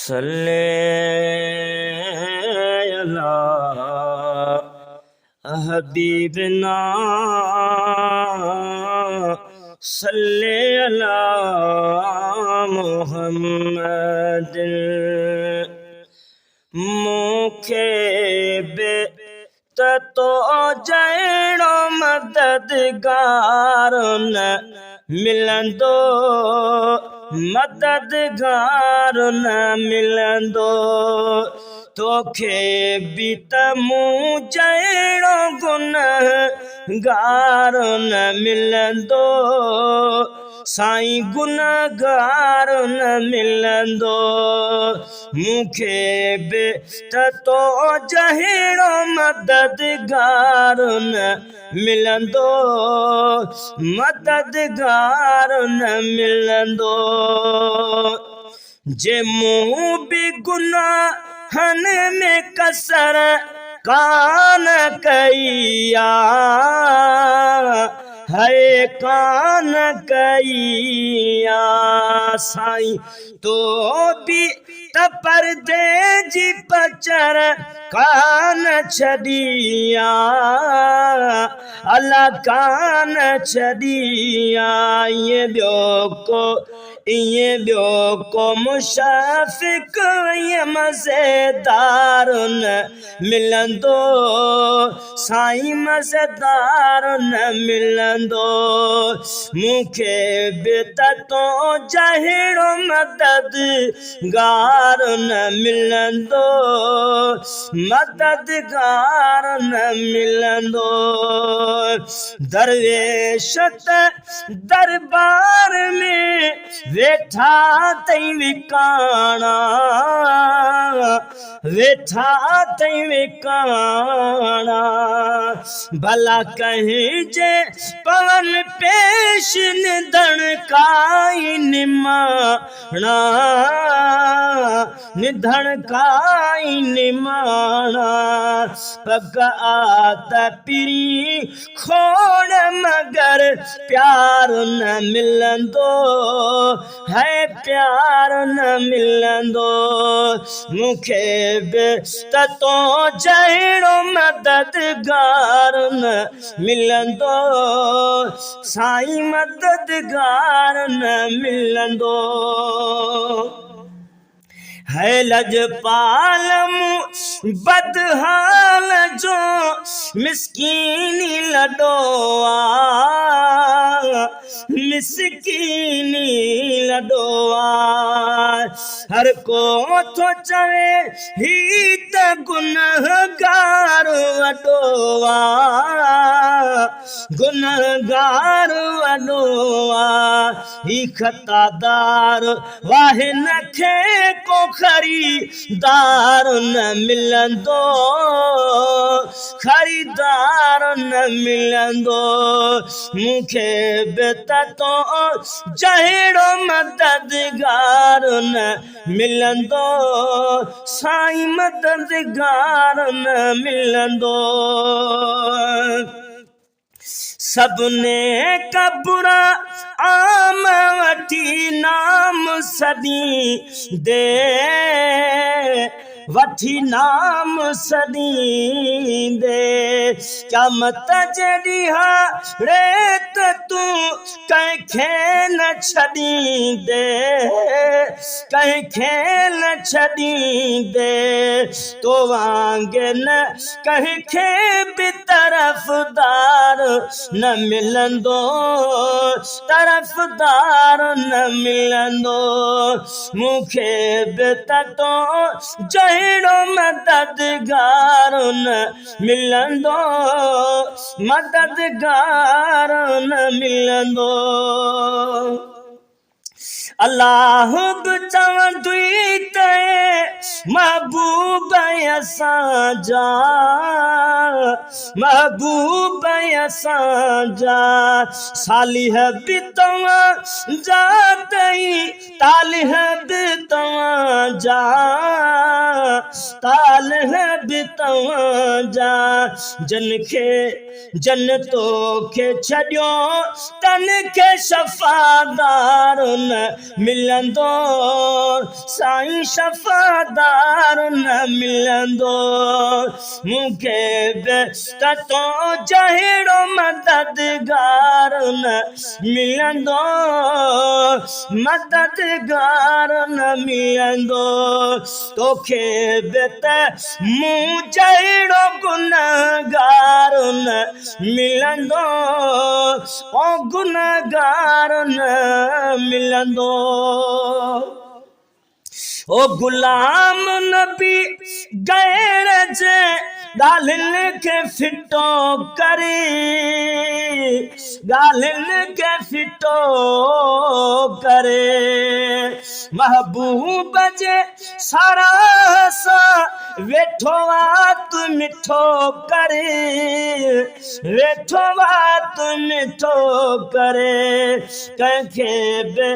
सल्ले अला हबीबना सल्ले अला मुहम्मद। मूंखे तो जहिड़ो मददगार न मिलंदो, मददगार न मिलंदो। तोखे बि त मूं जहिड़ो गुनहगार न मिलंदो, साईं गुनहगार न मिलंदो। मूंखे बि त तो जहिड़ो मददगार न मिलंदो, मददगार न मिलंदो। जे मूं बि गुनाहन में कसर कान कई आ, है कान कई आ, साईं तो बि त पर्दे जी पचर कान छॾी आ, अला कान छॾी आ। ईअं ॿियो को मुशफ़िक़ ईअं मज़ेदार न मिलंदो, साईं मज़ेदार न मिलंदो। मूंखे बि त तो जहिड़ो मददगार न मिलंदो, मददगार न मिलंदो। दरवेश त दरबार में वेठा तई विकाणा, वेठा तई विकाणा। भला कहीं जे पवन पेश निधन काई निमाणा, निधन काई निमाणा। पग आत पिरी खोड़ मगर प्यार न मिलंदो, है प्यार न मिलंदो। मूंखे बि त तो जहिड़ो मददगार न मिलंदो, साईं मददगार न मिलंदो। है लजपाल बदहाल जो मिस्कीनी लॾो आ, मिस्कीनी लॾो आ। हर को थो चवे ही त गुनहगार वॾो आ, गुनहगार वॾो आ। ही खतादार वाहे न खे को खरीदार न मिलंदो, खरीदार न मिलंदो। मूंखे बि त तो जहिड़ो मददगार न मिलंदो, साईं मददगार न मिलंदो। सबने कबुरा आम वठी नाम सदी दे, वठी नाम सदी दे। क़यामत जे ॾींहुं त तूं कंहिंखे न छॾींदे, कंहिंखे न छॾींदे। तो वांगे न कंहिंखे बि तरफ़दार न मिलंदो, तरफ़दार न मिलंदो। मूंखे बि त तो जहिड़ो मददगार न मिलंदो, मददगार न मिलंदो। अल्लाह बि चवंदुई त महबूब असांजा, महबूब असांजा। सालिह बि तव्हांजा तई, तालिह बि तव्हांजा, ताल है बितवा जा जनखे जन्नतो के छड़ियो तन के शफादार न मिलंदो साईं शफादार न मिलंदो मुखे बेस्तो जहिड़ो मददगार न मिलंदो मददगार न मिलंदो तोखे बेत मूं जहिड़ो गुनहगार न मिलंदो ओ गुनहगार न मिलंदो ओ गुलाम नबी गैर जे गालिन के फिटो करे गालिन के फिटो करे महबूब जे सारा सा वेठो आत मिठो करे वेठो आत मिठो करे कंखे बे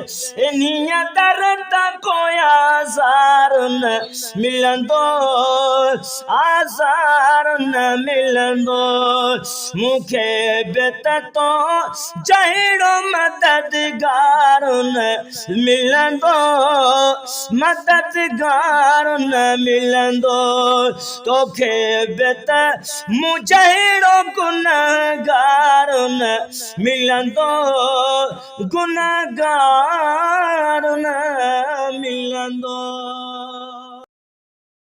इनिया दर्द कोया आज़ार न मिलंदो आज़ार न मिलंदो मुखे बेत तो जहिड़ो मददगार न मिलंदो मददगार न मिलंदो तोखे बेत मूं जहिड़ो गुनहगार न मिलंदो गुनहगार न मिलंदो।